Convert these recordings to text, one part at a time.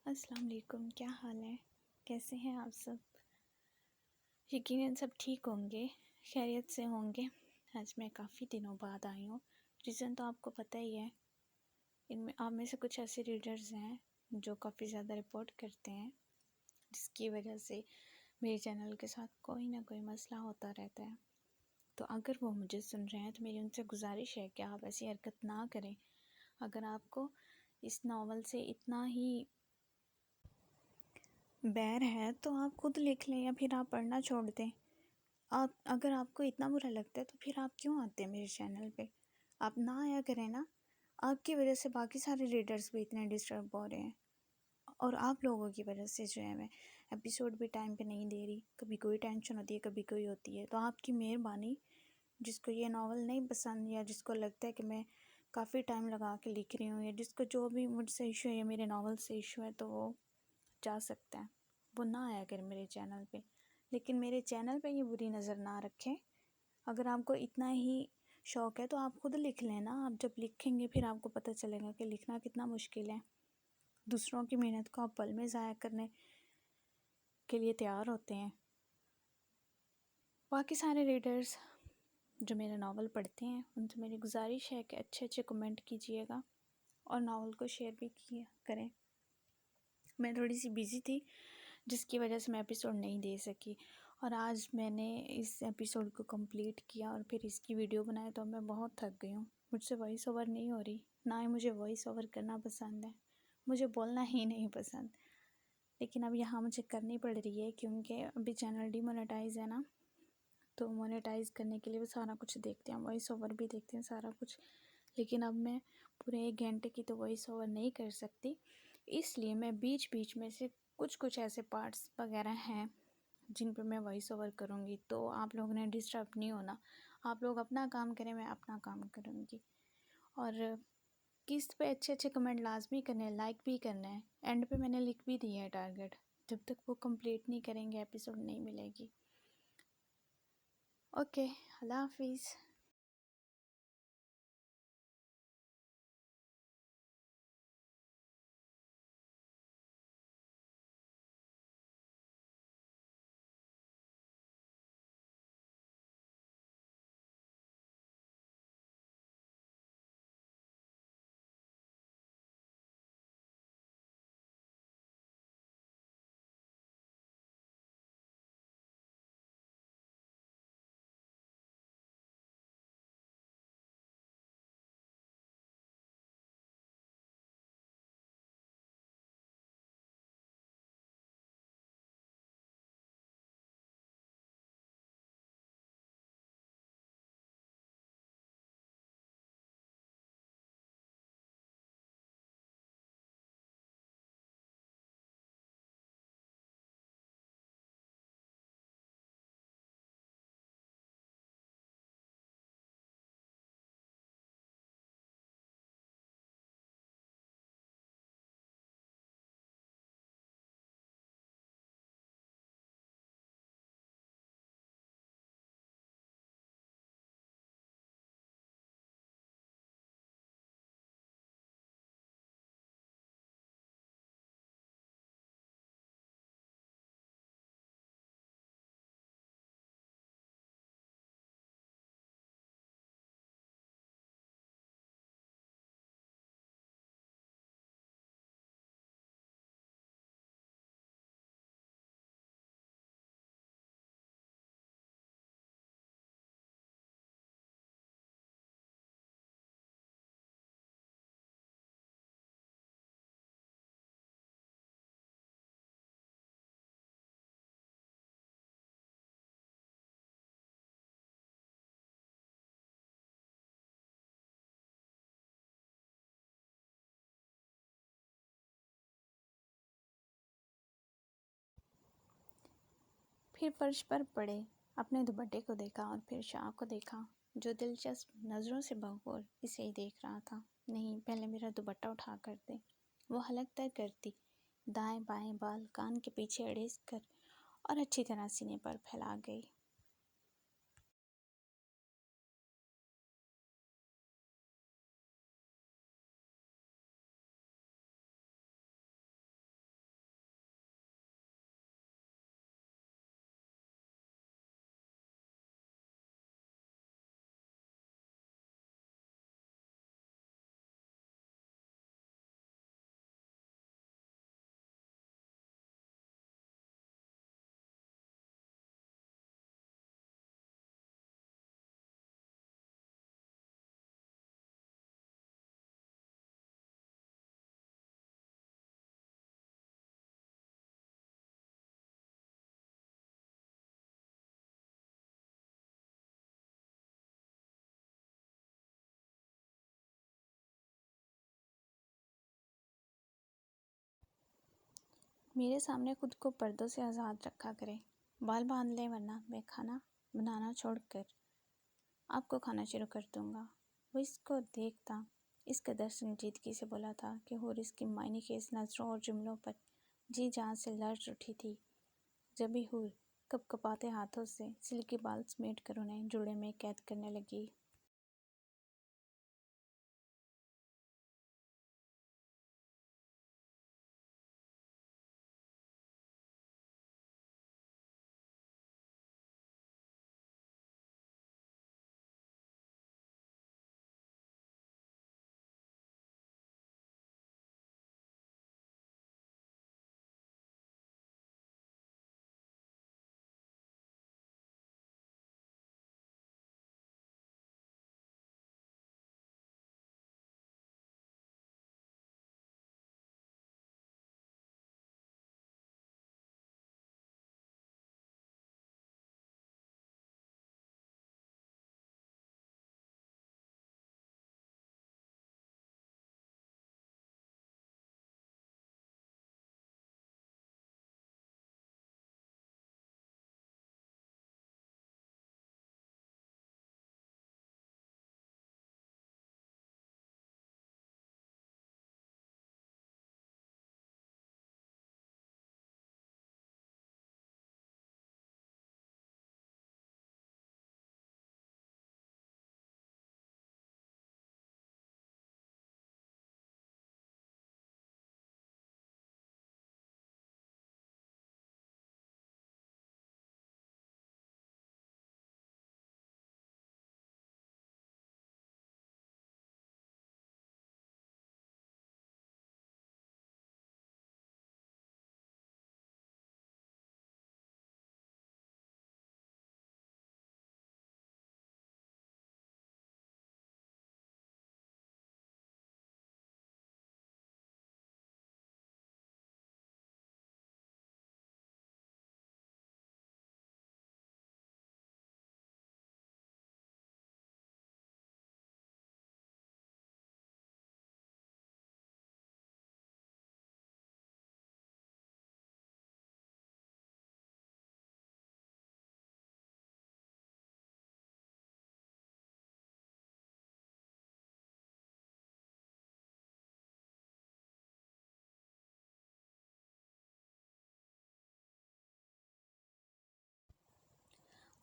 अस्सलाम वालेकुम, क्या हाल है? कैसे हैं आप सब? यकीनन सब ठीक होंगे, खैरियत से होंगे। आज मैं काफ़ी दिनों बाद आई हूँ। रीज़न तो आपको पता ही है। इनमें आप में से कुछ ऐसे रीडर्स हैं जो काफ़ी ज़्यादा रिपोर्ट करते हैं, जिसकी वजह से मेरे चैनल के साथ कोई ना कोई मसला होता रहता है। तो अगर वो मुझे सुन रहे हैं तो मेरी उनसे गुजारिश है कि आप ऐसी हरकत ना करें। अगर आपको इस नावल से इतना ही बैर है तो आप खुद लिख लें या फिर आप पढ़ना छोड़ दें। आप अगर आपको इतना बुरा लगता है तो फिर आप क्यों आते हैं मेरे चैनल पे? आप ना आया करें ना। आपकी वजह से बाकी सारे रीडर्स भी इतने डिस्टर्ब हो रहे हैं और आप लोगों की वजह से जो है मैं एपिसोड भी टाइम पे नहीं दे रही। कभी कोई टेंशन होती है, कभी कोई होती है। तो आपकी मेहरबानी, जिसको ये नावल नहीं पसंद या जिसको लगता है कि मैं काफ़ी टाइम लगा के लिख रही हूँ या जिसको जो भी मुझसे इशू है या मेरे नावल से इशू है, तो वो जा सकता है, वो ना आया करें मेरे चैनल पे। लेकिन मेरे चैनल पे ये बुरी नज़र ना रखें। अगर आपको इतना ही शौक़ है तो आप खुद लिख लेना। आप जब लिखेंगे फिर आपको पता चलेगा कि लिखना कितना मुश्किल है। दूसरों की मेहनत को आप पल में ज़ाया करने के लिए तैयार होते हैं। बाकी सारे रीडर्स जो मेरा नावल पढ़ते हैं उनसे मेरी गुजारिश है कि अच्छे अच्छे कमेंट कीजिएगा और नावल को शेयर भी किया करें। मैं थोड़ी सी बिज़ी थी, जिसकी वजह से मैं एपिसोड नहीं दे सकी, और आज मैंने इस एपिसोड को कंप्लीट किया और फिर इसकी वीडियो बनाया तो मैं बहुत थक गई हूँ। मुझसे वॉइस ओवर नहीं हो रही, ना ही मुझे वॉइस ओवर करना पसंद है, मुझे बोलना ही नहीं पसंद। लेकिन अब यहाँ मुझे करनी पड़ रही है क्योंकि अभी चैनल डीमोनेटाइज है ना, तो मोनेटाइज करने के लिए वो सारा कुछ देखते हैं, वॉइस ओवर भी देखते हैं, सारा कुछ। लेकिन अब मैं पूरे 1 घंटे की तो वॉइस ओवर नहीं कर सकती, इसलिए मैं बीच बीच में से कुछ कुछ ऐसे पार्ट्स वगैरह हैं जिन पर मैं वॉइस ओवर करूँगी। तो आप लोगों ने डिस्टर्ब नहीं होना, आप लोग अपना काम करें, मैं अपना काम करूँगी। और किस्त पे अच्छे अच्छे कमेंट लाजमी करने हैं, लाइक भी करना है। एंड पे मैंने लिख भी दिया है टारगेट, जब तक वो कंप्लीट नहीं करेंगे एपिसोड नहीं मिलेगी। ओके, अल्लाह हाफिज़। फिर फर्श पर पड़े, अपने दुपट्टे को देखा और फिर शाह को देखा, जो दिलचस्प नज़रों से भरपूर इसे ही देख रहा था। नहीं, पहले मेरा दुपट्टा उठा कर दे, वो हलक तय करती, दाएं बाएं बाल कान के पीछे अड़ेस कर और अच्छी तरह सीने पर फैला गई। मेरे सामने खुद को पर्दों से आज़ाद रखा करे। बाल बांध लें वरना मैं खाना बनाना छोड़कर आपको खाना शुरू कर दूंगा। वो इसको देखता इस कदर संजीदगी से बोला था कि हूर इसकी मायने के इस नज़रों और जुमलों पर जी जान से लर्ज उठी थी। जब भी हूर कपकपाते हाथों से सिल्की बाल समेट कर उन्हें जूड़े में कैद करने लगी।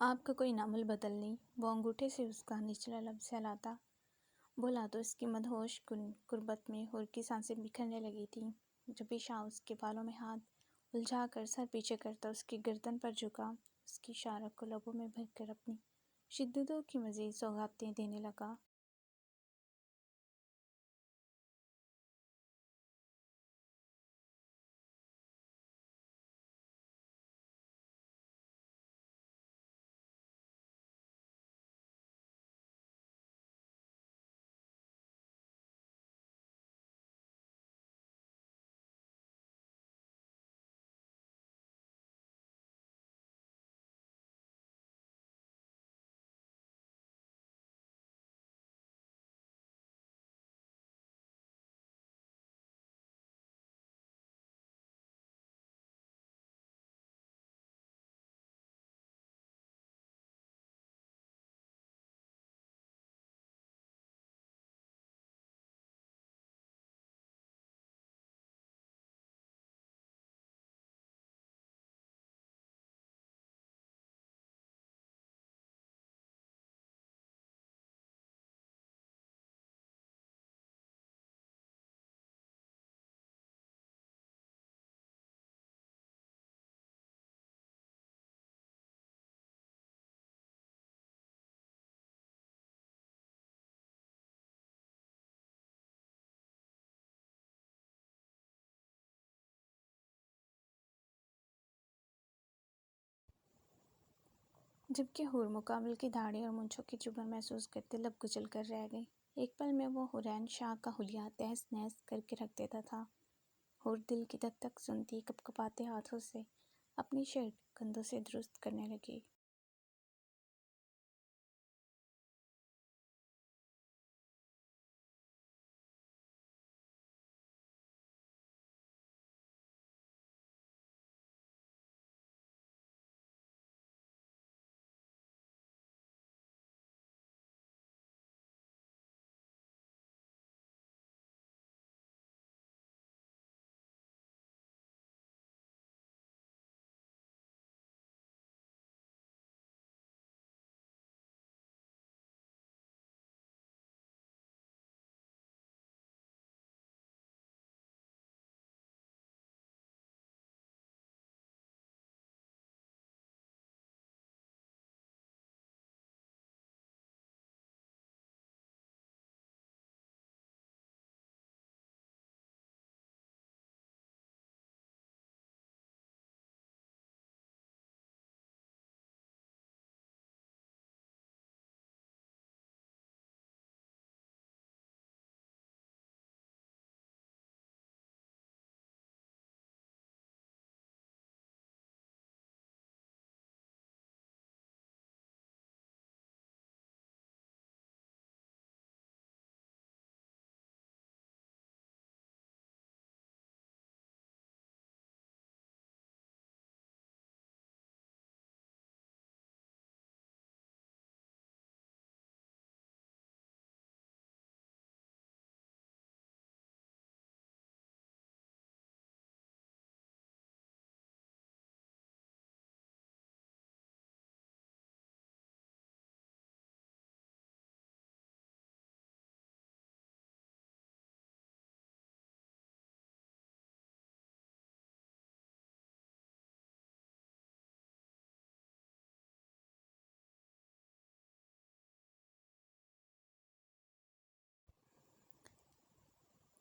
आपका कोई नामुल बदल नहीं। वो अंगूठे से उसका निचला लब सहलाता बोला तो इसकी मदहोश कुर्बत में हूर की सांसें बिखरने लगी थी। जब भी शाह उसके बालों में हाथ उलझा कर सर पीछे करता उसकी गर्दन पर झुका, उसकी शारक को लबों में भरकर अपनी शिद्दतों की मज़ीद सौगातें देने लगा। जबकि हूर मुकाबले की दाढ़ी और मूंछों की चुभन महसूस करते लब कुचल कर रह गई। एक पल में वो हुरैन शाह का हुलिया तहस नहस करके रख देता था। हूर दिल की धक धक सुनती कपकपाते हाथों से अपनी शर्ट कंधों से दुरुस्त करने लगी।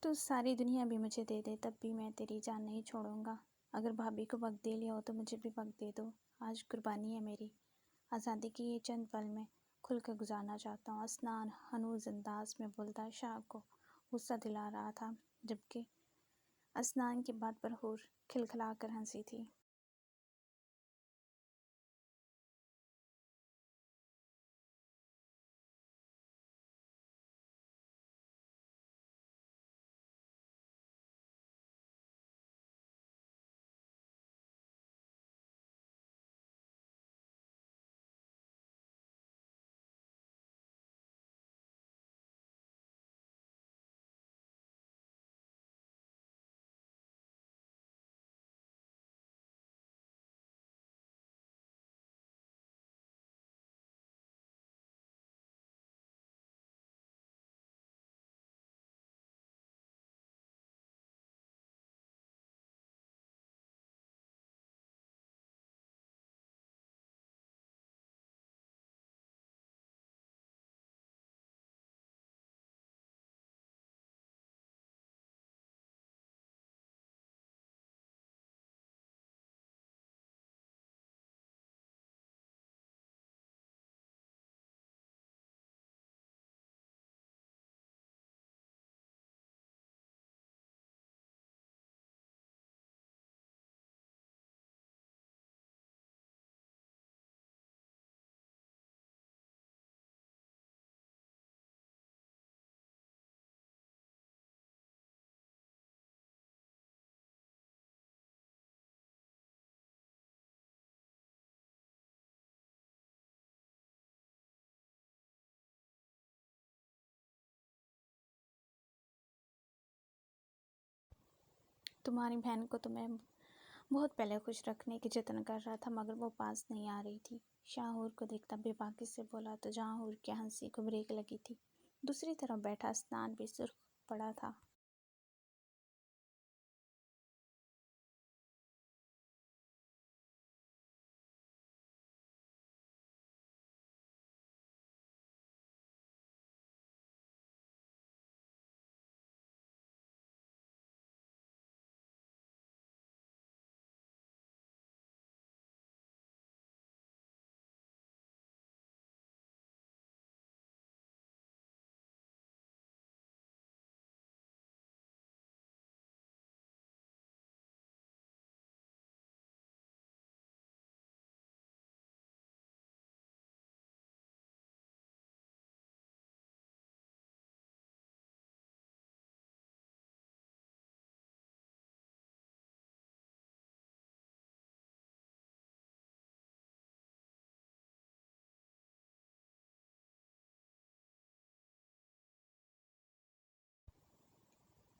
तो सारी दुनिया भी मुझे दे दे तब भी मैं तेरी जान नहीं छोड़ूंगा। अगर भाभी को वक्त दे लिया हो तो मुझे भी वक्त दे दो। आज कुर्बानी है मेरी। आज़ादी की ये चंद पल में खुल कर गुजारना चाहता हूँ। अस्नान हनूज अंदाज में बोलता शाह को गुस्सा दिला रहा था, जबकि अस्नान की बात पर हूर खिलखिला कर हंसी थी। तुम्हारी बहन को तो मैं बहुत पहले खुश रखने के जतन कर रहा था, मगर वो पास नहीं आ रही थी। शाहूर को देखता बेबाकी से बोला तो जहांगीर की हंसी को ब्रेक लगी थी। दूसरी तरफ बैठा स्नान भी सुर्ख पड़ा था।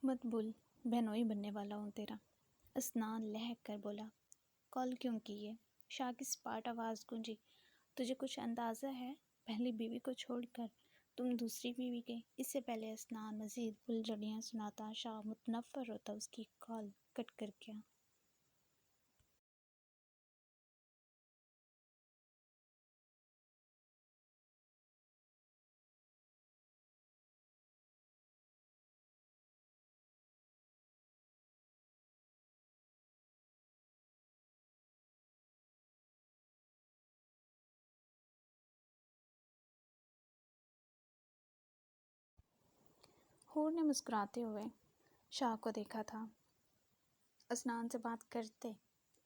मत भूल, बहनोई बनने वाला हूँ तेरा। स्नान लहक कर बोला। कॉल क्यों की है? शाह की स्पाट आवाज़ गूंजी। तुझे कुछ अंदाज़ा है? पहली बीवी को छोड़कर तुम दूसरी बीवी के। इससे पहले स्नान मजीद फुलझड़ियाँ सुनाता, शाह मुतनफ़र होता उसकी कॉल कट कर गया। हूर ने मुस्कुराते हुए शाह को देखा था। अस्नान से बात करते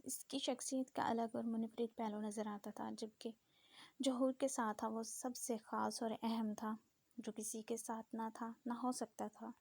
इसकी शख्सियत का अलग और मुनफरिद पहलू नज़र आता था, जबकि जो हूर के साथ था वो सबसे ख़ास और अहम था, जो किसी के साथ ना था ना हो सकता था।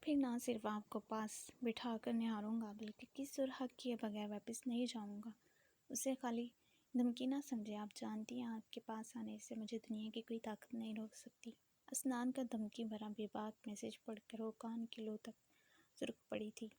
फिर ना सिर्फ आपको पास बिठा कर निहारूंगा, बल्कि किस सुराग किए बगैर वापस नहीं जाऊंगा। उसे खाली धमकी ना समझे। आप जानती हैं आपके पास आने से मुझे दुनिया की कोई ताकत नहीं रोक सकती। स्नान का धमकी भरा बेबाक मैसेज पढ़कर वो कान की लो तक सुर्ख पड़ी थी।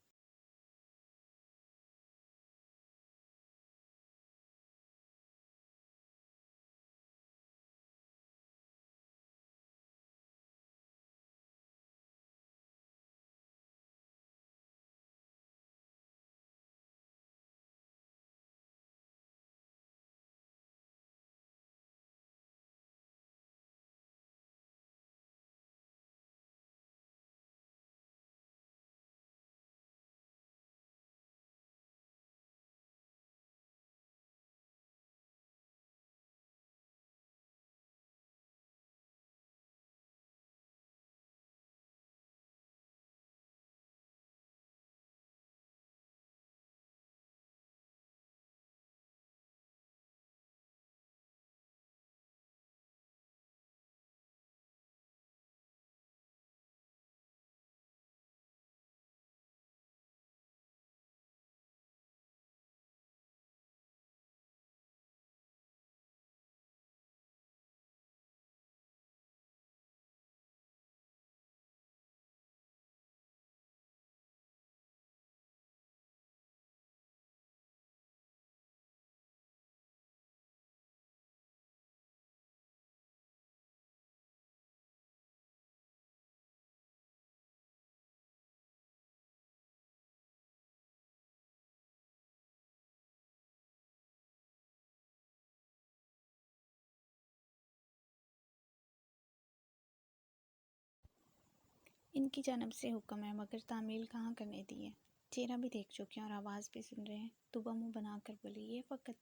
इनकी जानब से हुक्म है, मगर तामील कहाँ करने दी है। चेहरा भी देख चुके हैं और आवाज़ भी सुन रहे हैं। तुबा मुँह बनाकर बोली, ये फ़कत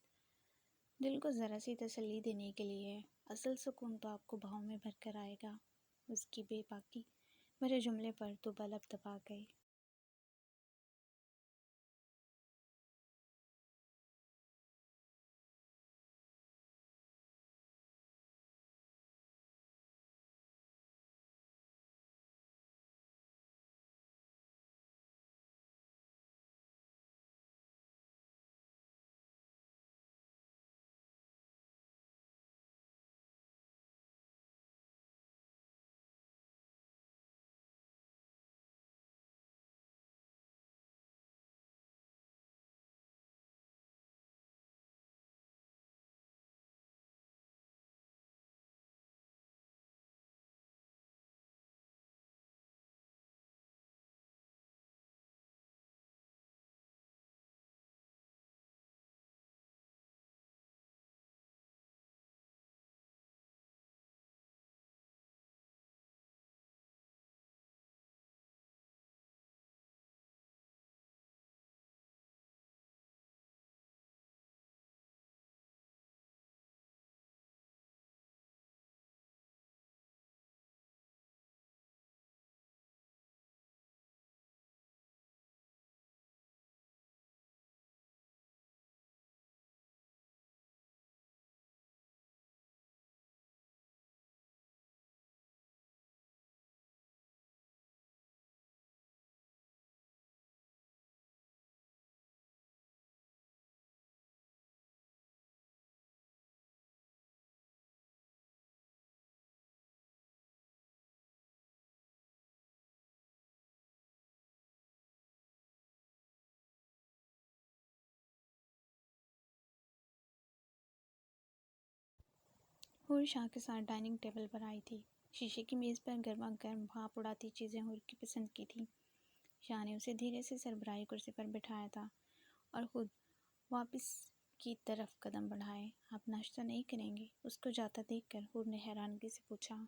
दिल को ज़रा सी तसल्ली देने के लिए है। असल सुकून तो आपको भाव में भर कर आएगा। उसकी बेबाकी मेरे जुमले पर तुबा लब दबा गई। हूर शाह के साथ डाइनिंग टेबल पर आई थी। शीशे की मेज़ पर गर्मा गर्म भाप उड़ाती चीज़ें हूर की पसंद की थीं। शाह ने उसे धीरे से सरबराही कुर्सी पर बिठाया था और खुद वापस की तरफ कदम बढ़ाए। आप नाश्ता नहीं करेंगे? उसको जाता देखकर हूर ने हैरानगी से पूछा।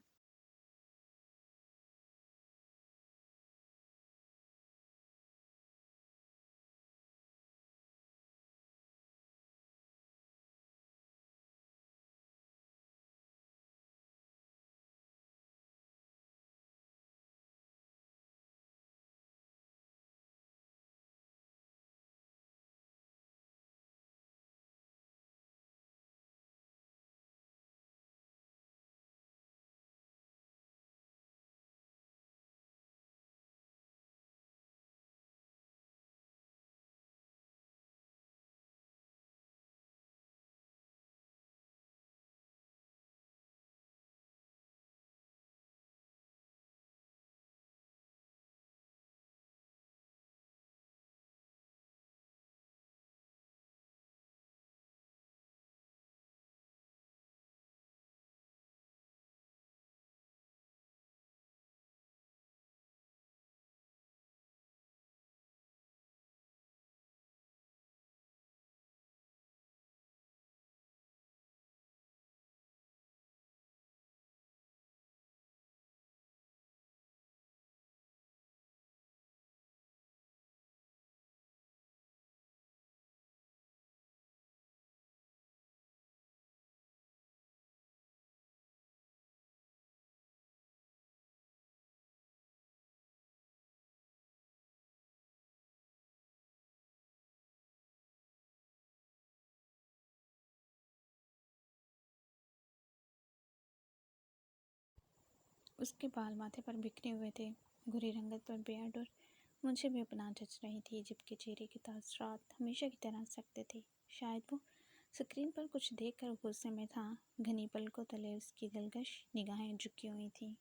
उसके बाल माथे पर बिखरे हुए थे, भूरी रंगत पर बेयर्ड और मुझे भी अपना जच रही थी, जबकि चेहरे के तासरात हमेशा की तरह सकते थे। शायद वो स्क्रीन पर कुछ देखकर गुस्से में था। घनी पलकों तले उसकी दिलकश निगाहें झुकी हुई थी।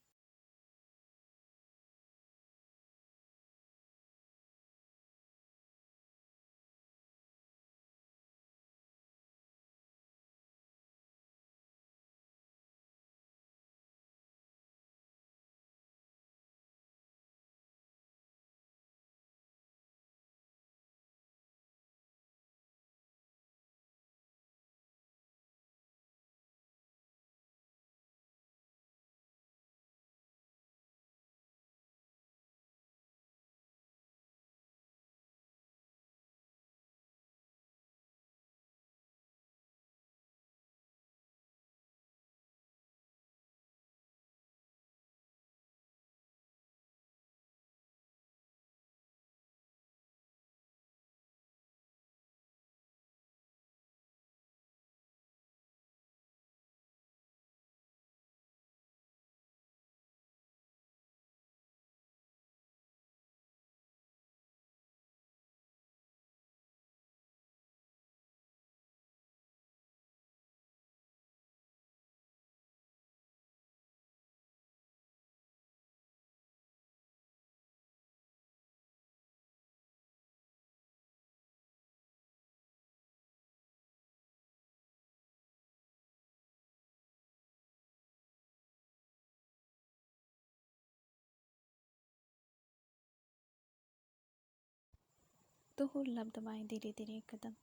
तो वो लब दबाए धीरे धीरे कदम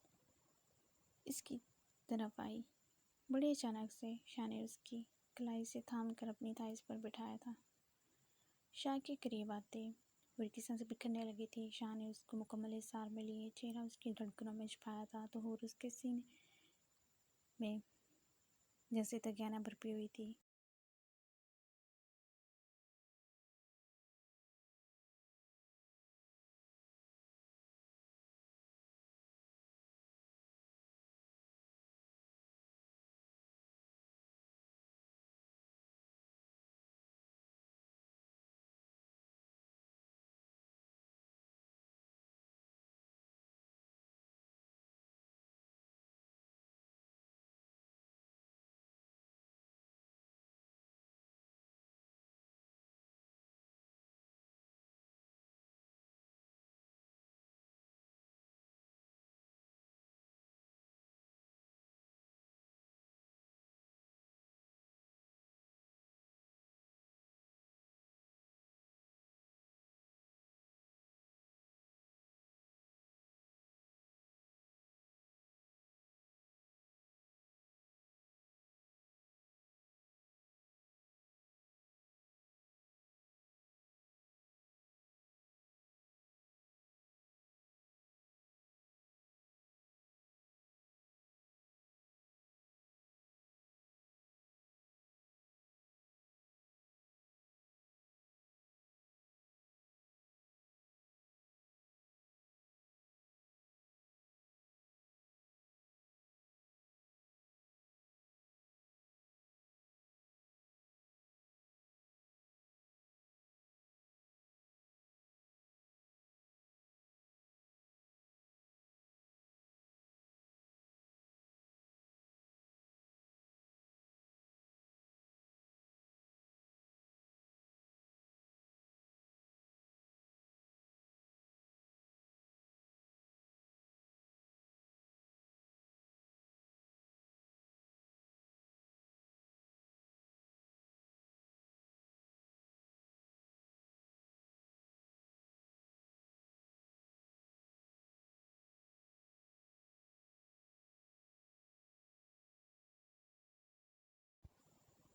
इसकी तरफ आई। बड़े अचानक से शाह ने उसकी कलाई से थाम कर अपनी थाइस पर बिठाया था। शाह के करीब आते की सांसें बिखरने लगी थी। शाह ने उसको मुकम्मल इसार में लिए चेहरा उसकी धड़कनों में छुपाया था, तो हूर उसके सीने में जैसे तगियाना बरपी हुई थी।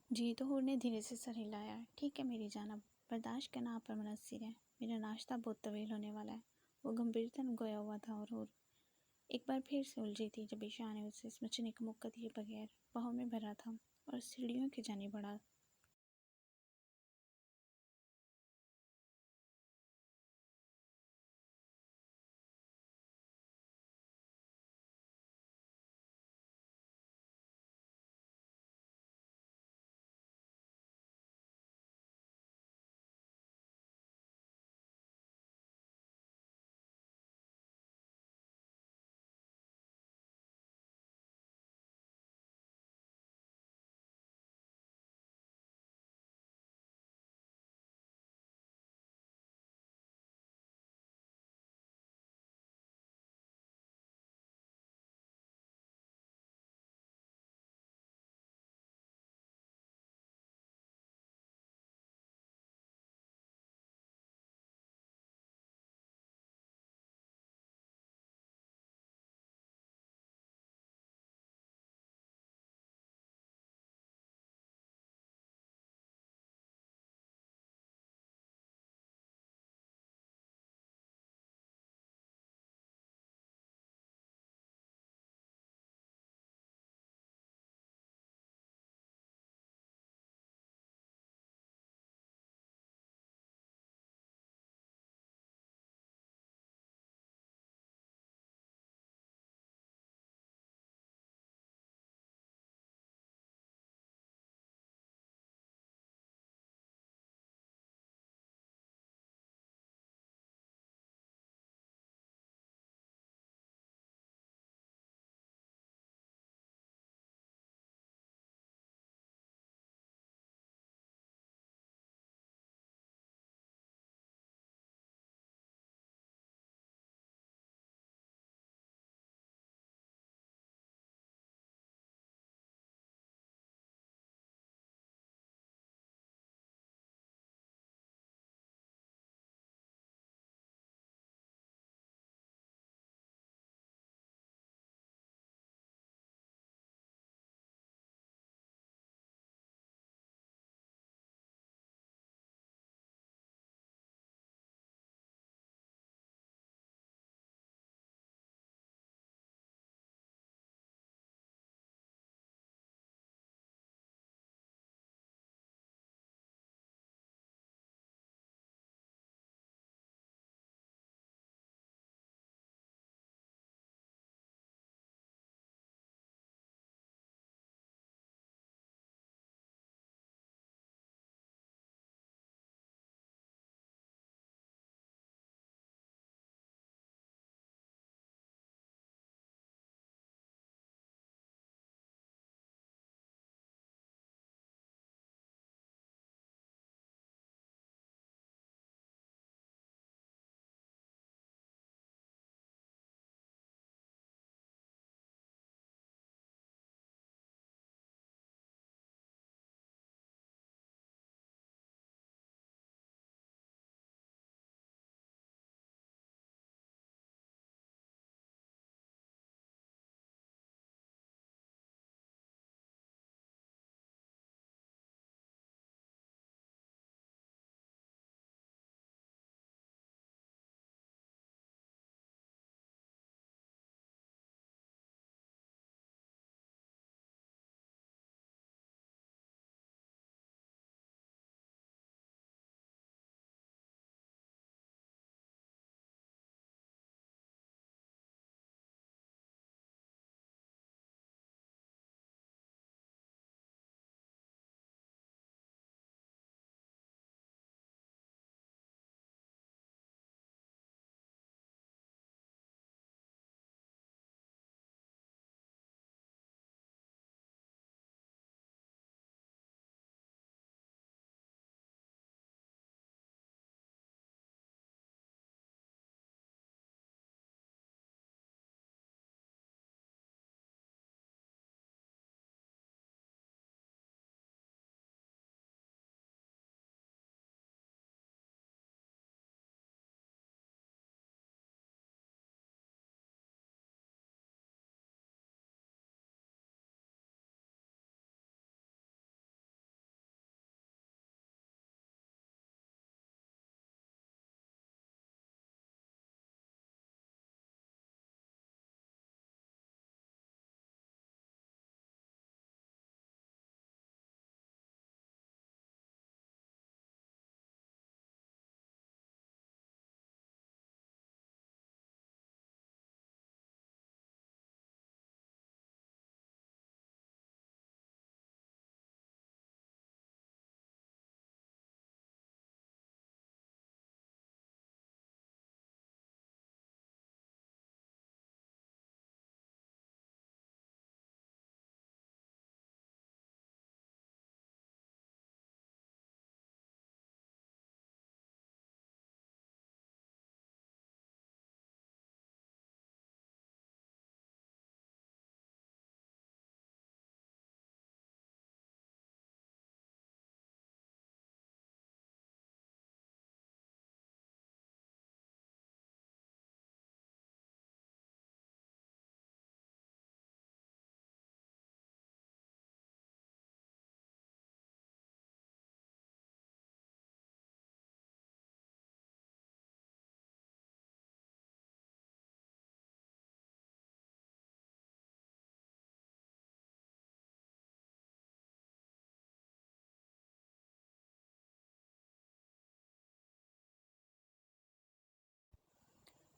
जी, तो हूर ने धीरे से सर हिलाया। ठीक है मेरी जान, अब बर्दाश्त करना, आप पर मुनस्सिर है। मेरा नाश्ता बहुत तवील होने वाला है। वो गंभीरता में गोया हुआ था और हूर एक बार फिर से उलझी थी जब ईशा ने उसे समझने का मौका दिए बगैर बाहों में भरा था और सीढ़ियों की जाने बढ़ा।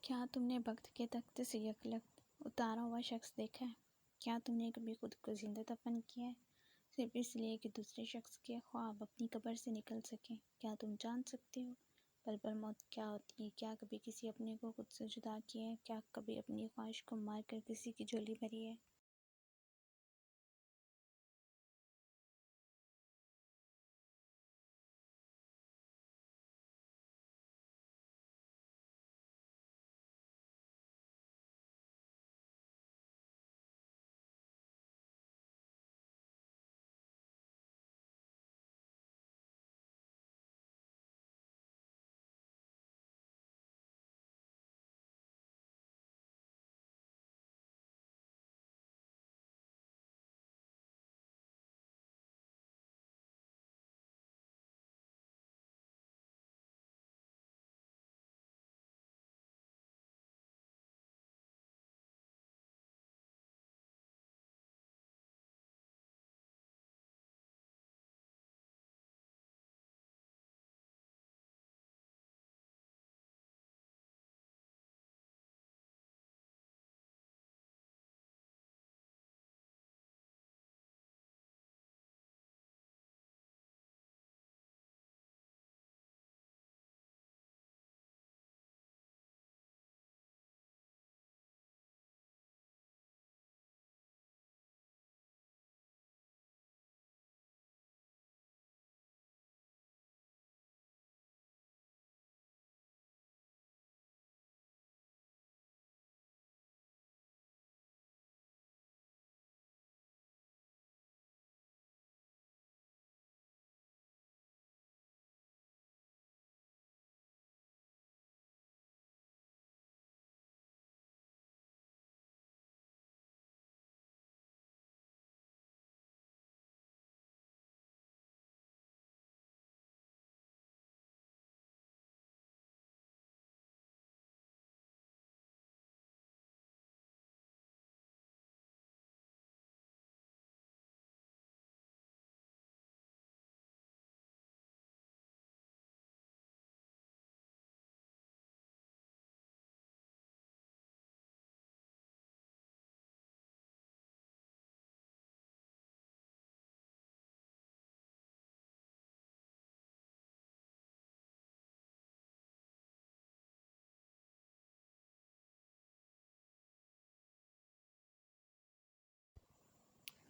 क्या तुमने वक्त के तख्ते से यकलख्त उतारा हुआ शख्स देखा है? क्या तुमने कभी खुद को जिंदा दफन किया है, सिर्फ इसलिए कि दूसरे शख्स के ख्वाब अपनी कब्र से निकल सकें? क्या तुम जान सकते हो पल पल मौत क्या होती है? क्या कभी किसी अपने को खुद से जुदा किया है? क्या कभी अपनी ख्वाहिश को मार कर किसी की झोली भरी है?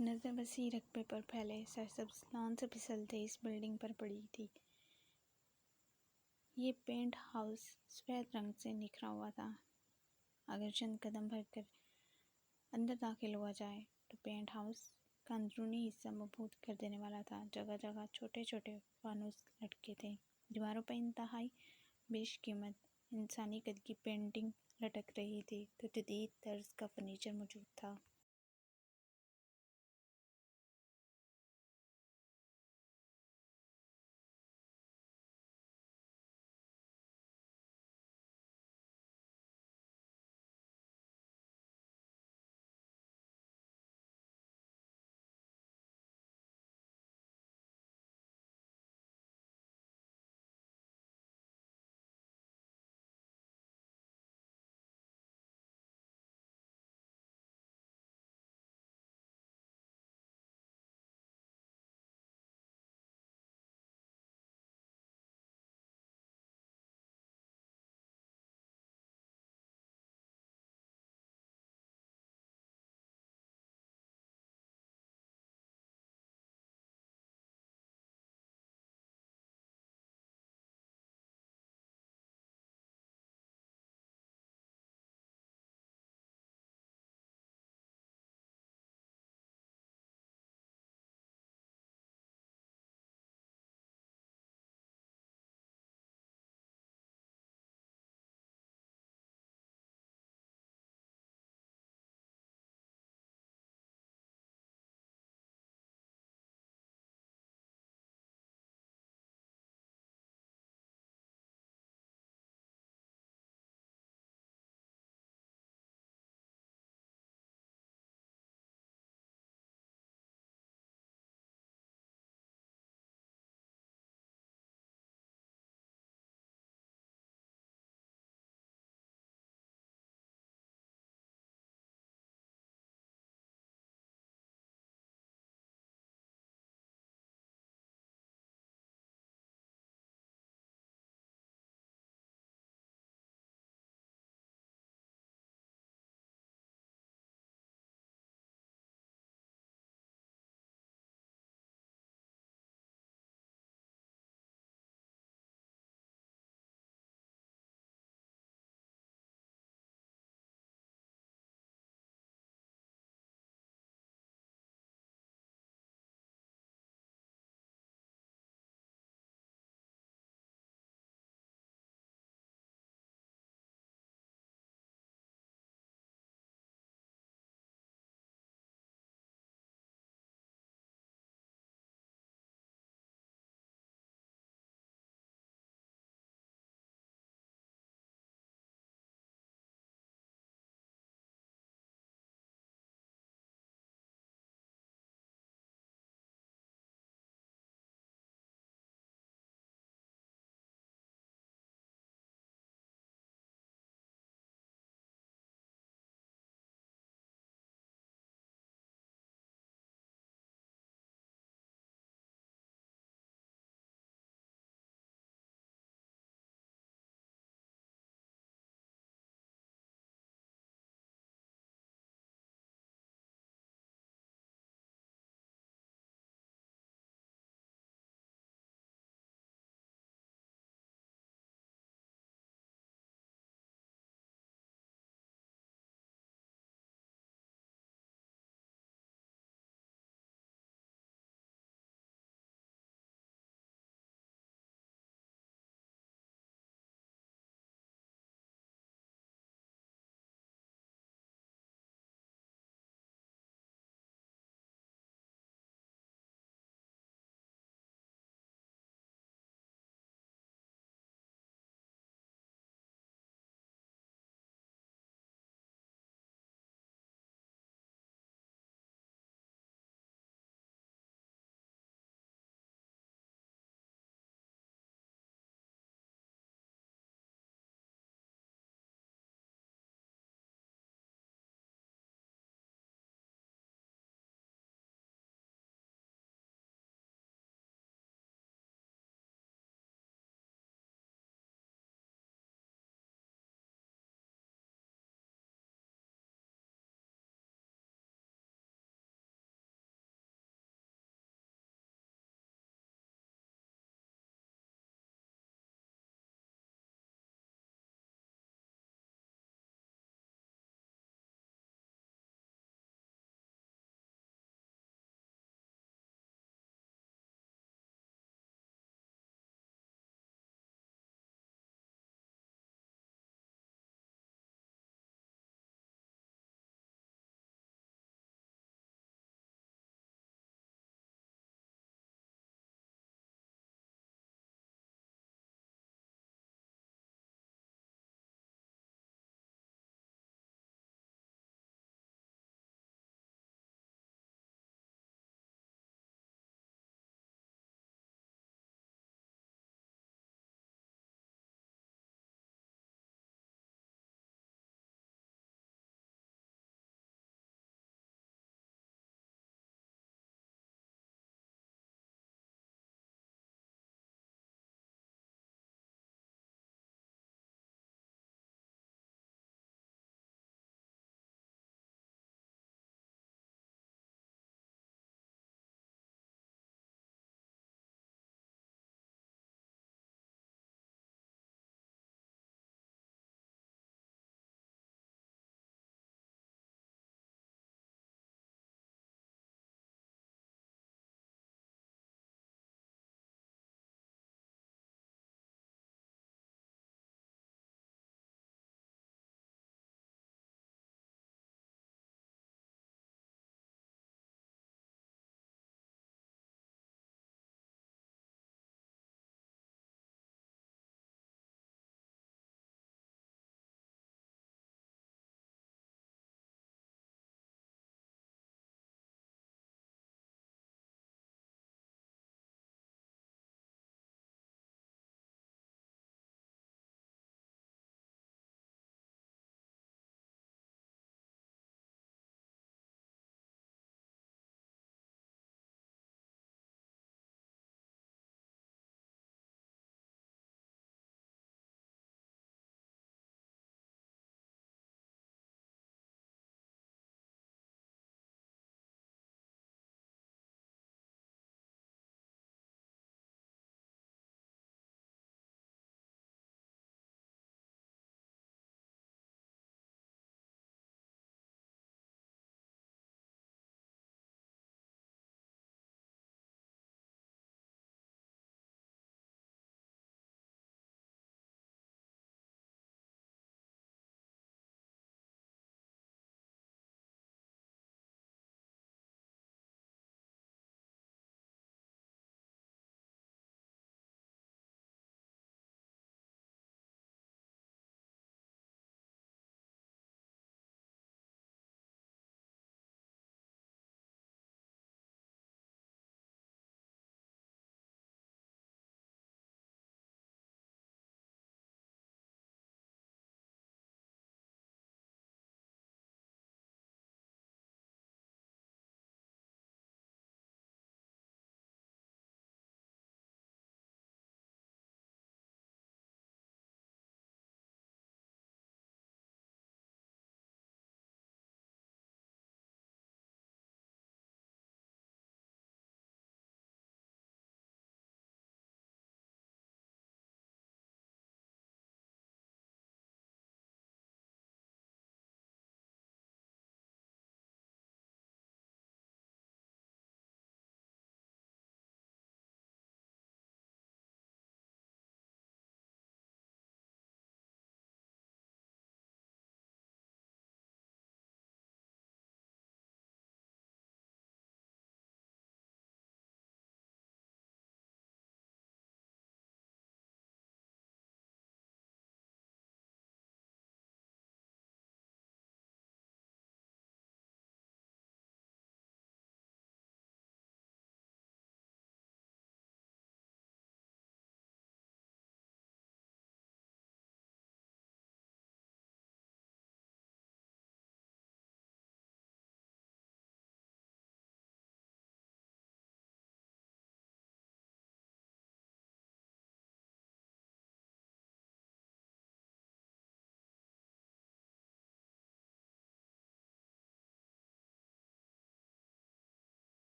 नज़र वसी रकबे पर फैले सरसब्ज लॉन से फिसलते इस बिल्डिंग पर पड़ी थी। ये पेंट हाउस सफ़ेद रंग से निखरा हुआ था। अगर चंद कदम भरकर अंदर दाखिल हुआ जाए तो पेंट हाउस का अंदरूनी हिस्सा मबहूत कर देने वाला था। जगह जगह छोटे छोटे फानूस लटके थे। दीवारों पर इंतहाई बेशकीमत इंसानी कद की पेंटिंग लटक रही थी तो जदीद तर्ज का फर्नीचर मौजूद था।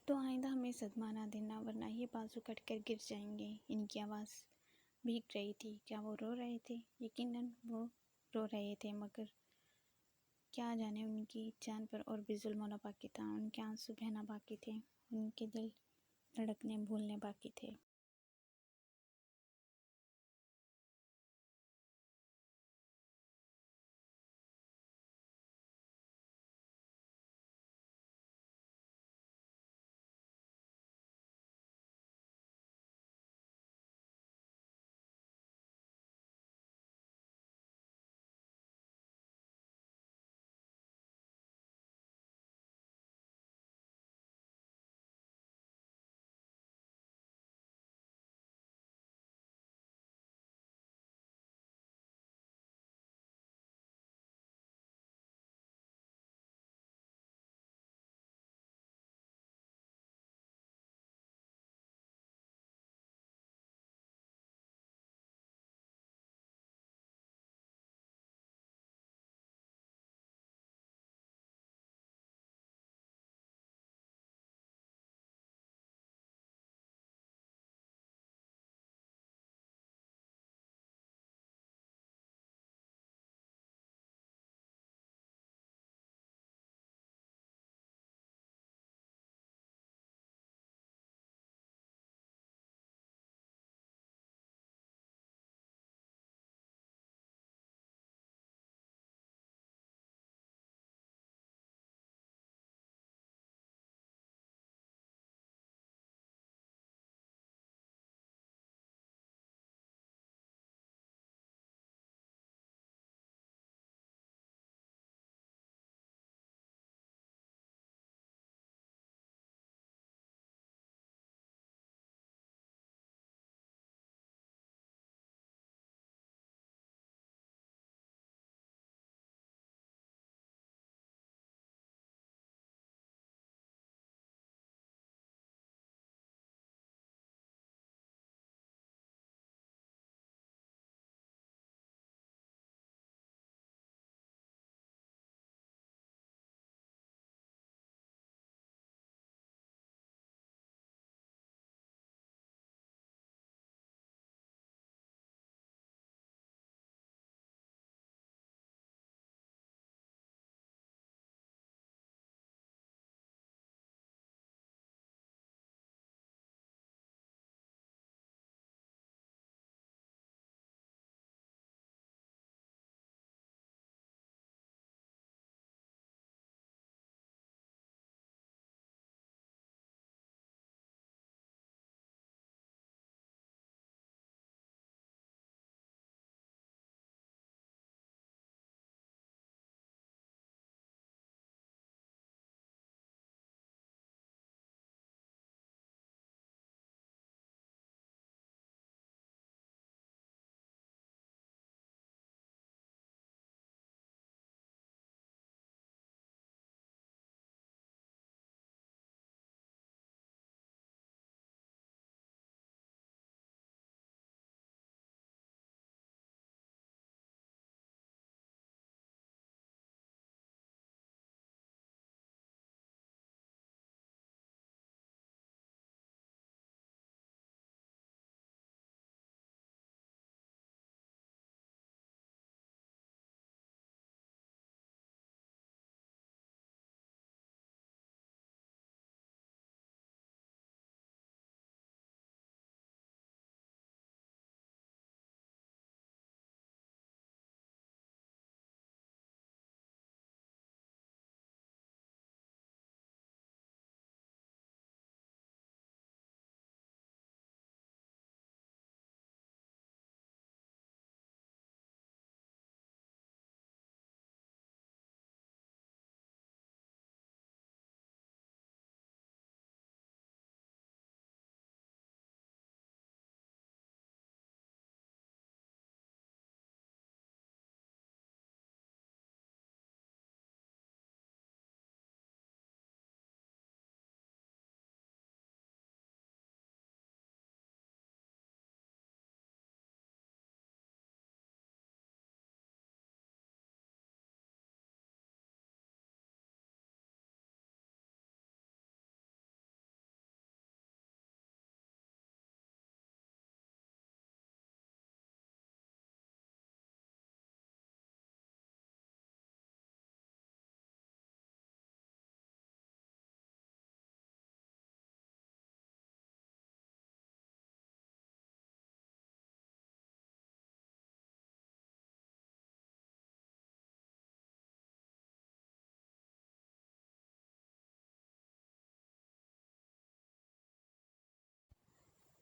तो आइंदा हमें सदमा ना देना, वरना ये बाजू कट कर गिर जाएंगे। इनकी आवाज़ भीग रही थी। क्या वो रो रहे थे? यकीनन वो रो रहे थे, मगर क्या जाने उनकी जान पर और भी जुल्म होना बाकी था। उनके आंसू बहना बाकी थे, उनके दिल धड़कने भूलने बाकी थे।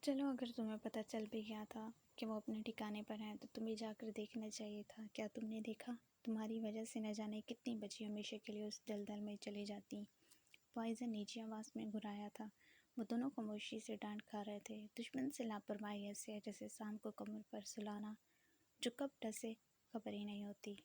चलो, अगर तुम्हें पता चल भी गया था कि वो अपने ठिकाने पर हैं तो तुम्हें जाकर देखना चाहिए था। क्या तुमने देखा? तुम्हारी वजह से न जाने कितनी बच्ची हमेशा के लिए उस दलदल में चली जाती। पॉइजन नीची आवाज़ में घुराया था। वो दोनों खामोशी से डांट खा रहे थे। दुश्मन से लापरवाही ऐसे है जैसे शाम को कमर पर सुलाना, जो कब डसे खबर ही नहीं होती।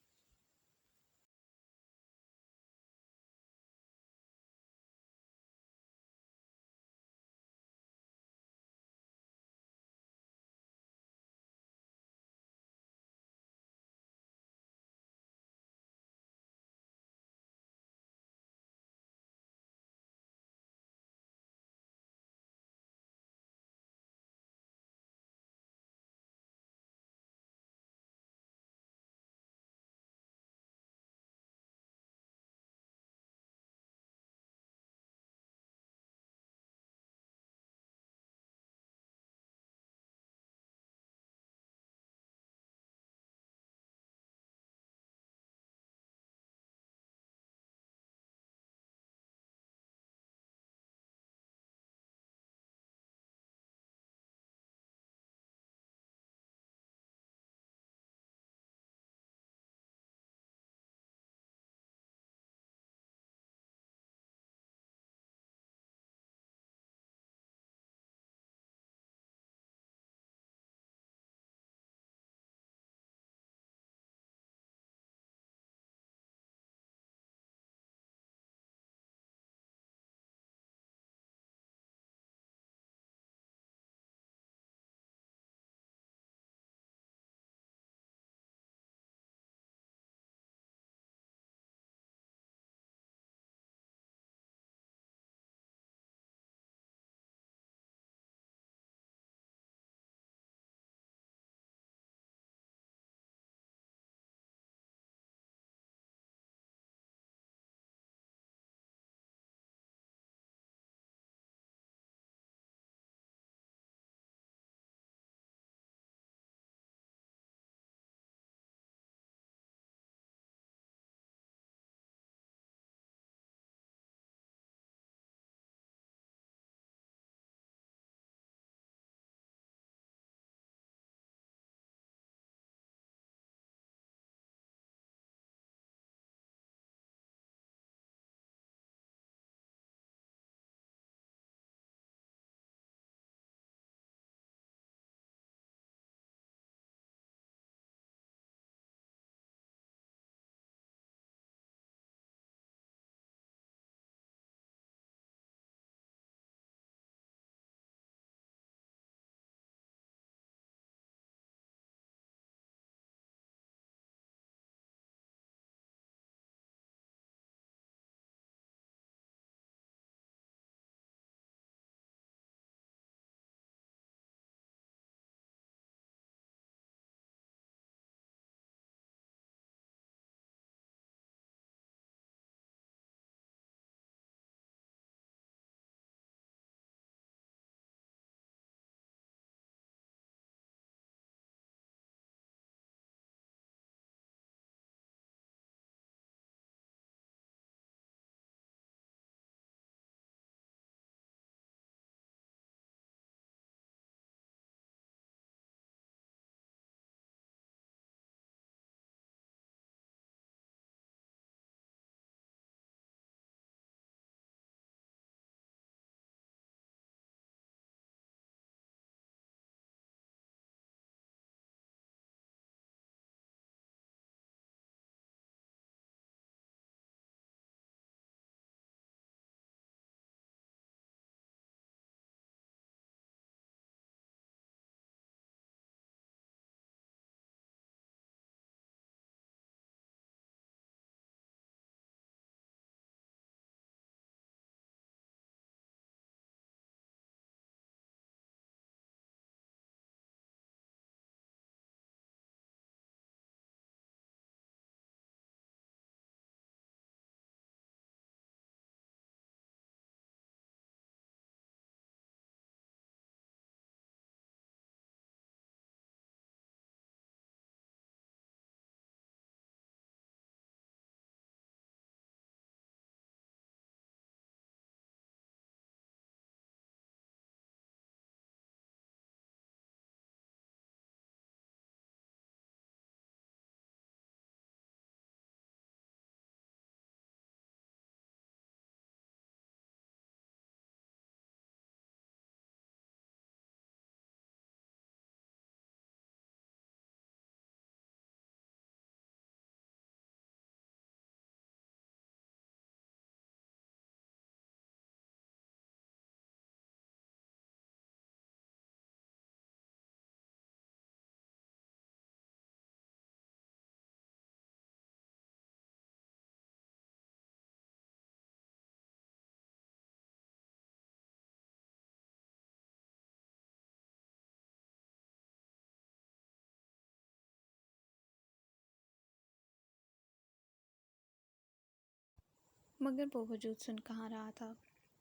मगर वो वजूद सुन कहाँ रहा था।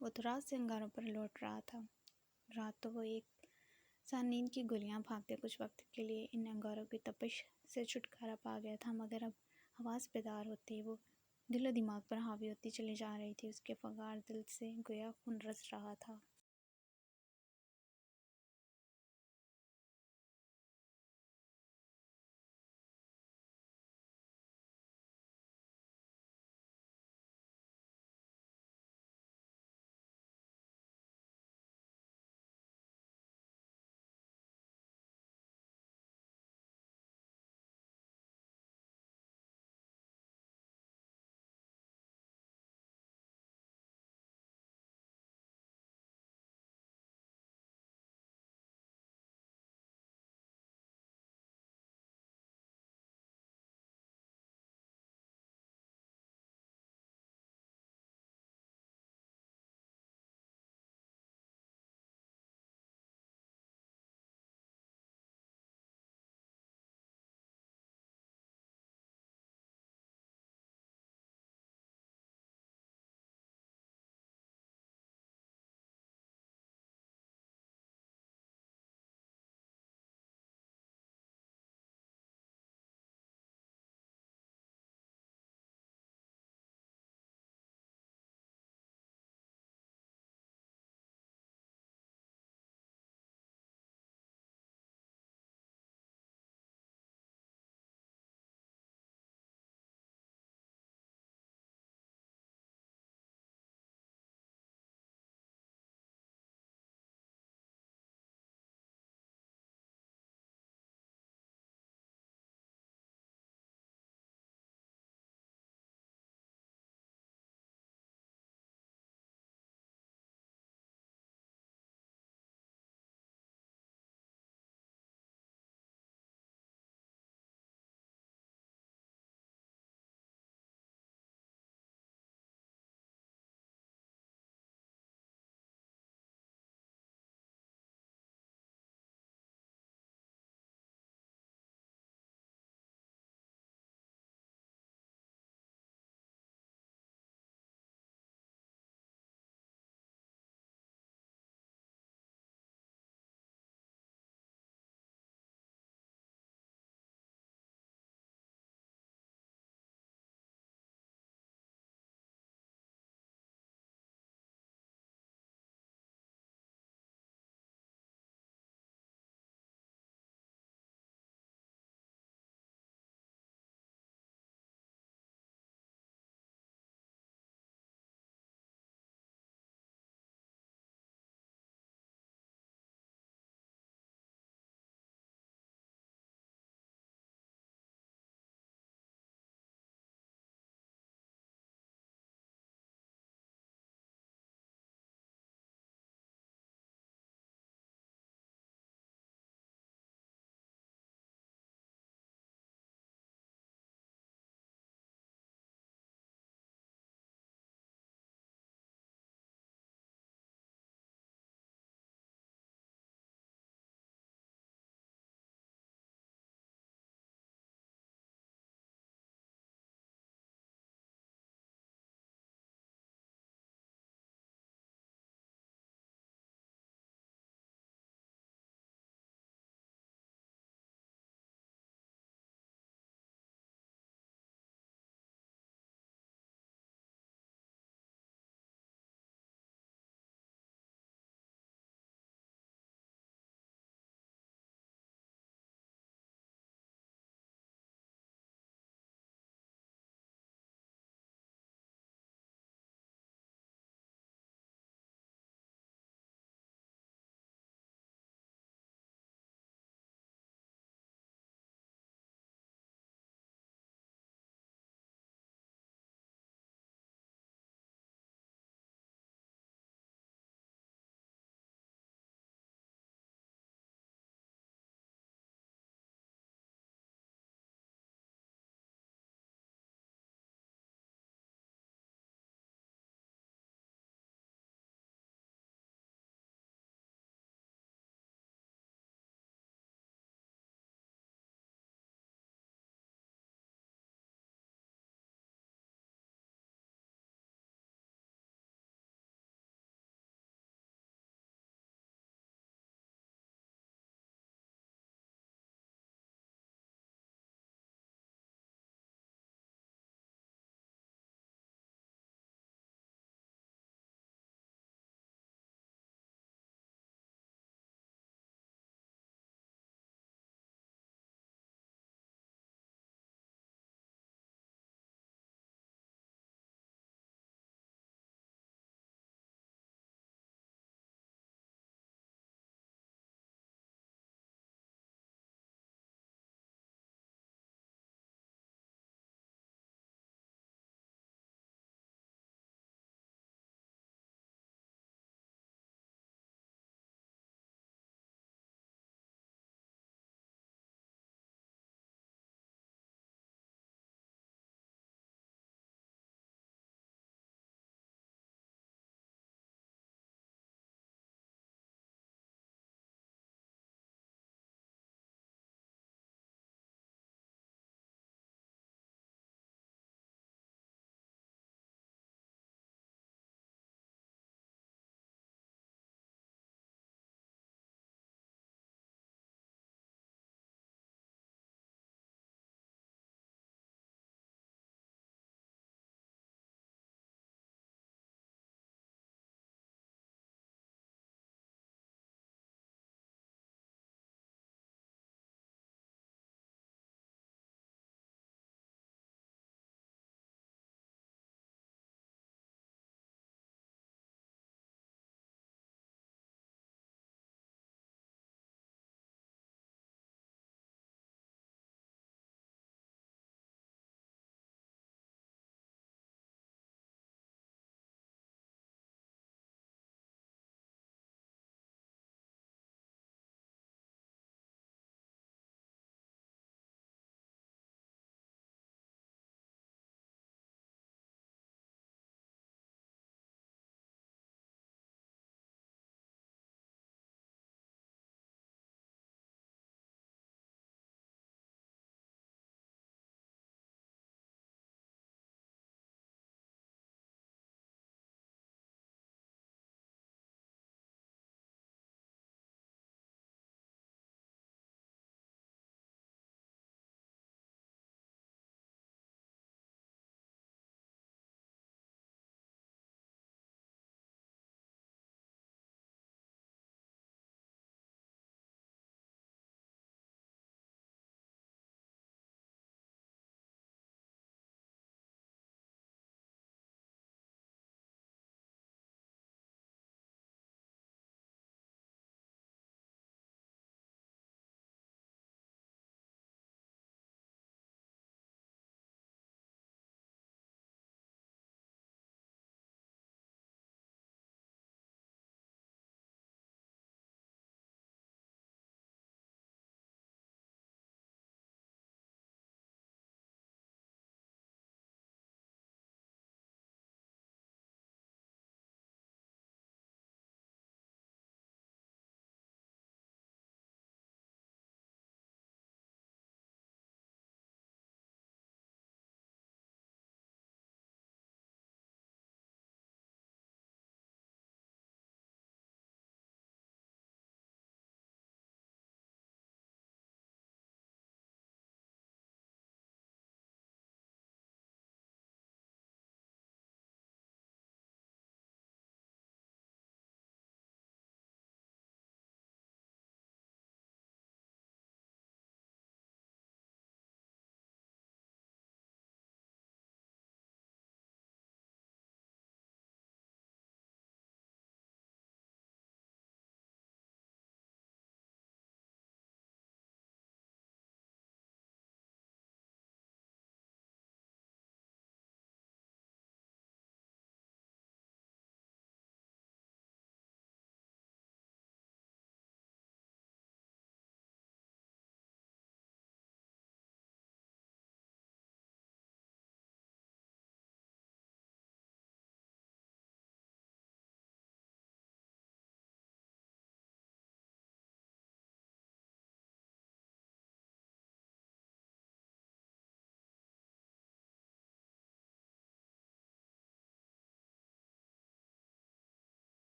वो तो रात से अंगारों पर लौट रहा था। रात तो वो एक सान नींद की गोलियां भागते कुछ वक्त के लिए इन अंगारों की तपिश से छुटकारा पा गया था, मगर अब आवाज़ बेदार होती वो दिलो दिमाग पर हावी होती चली जा रही थी। उसके फगार दिल से गोया खून रस रहा था।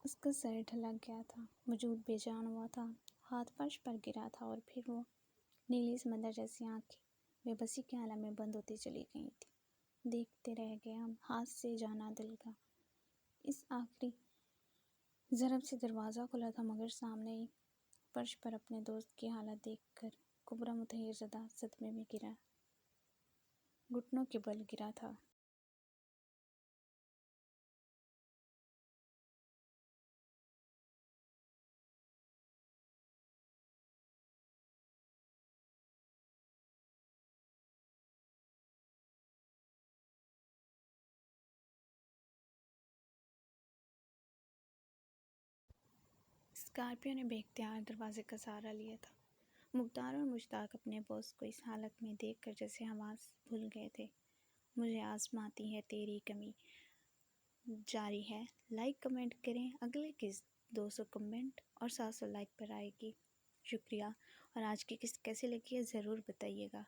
उसका सर ढलक गया था, वजूद बेजान हुआ था, हाथ फर्श पर गिरा था और फिर वो नीली समंदर जैसी आंखें बेबसी के आलम में बंद होती चली गई थी। देखते रह गए हम, हाथ से जाना दिल का। इस आखिरी ज़रब से दरवाज़ा खुला था, मगर सामने ही फर्श पर अपने दोस्त की हालत देखकर कुबरा मुतहैर ज़दा सदमे में गिरा, घुटनों के बल गिरा था। स्कॉर्पियो ने बेख्तियार दरवाजे का सहारा लिया था। मुख्तार और मुश्ताक अपने बॉस को इस हालत में देखकर जैसे हवास भूल गए थे। मुझे आजमाती है तेरी कमी जारी है। लाइक कमेंट करें, अगले किस्त 200 कमेंट और 700 लाइक पर आएगी। शुक्रिया। और आज की किस्त कैसी लगी है ज़रूर बताइएगा।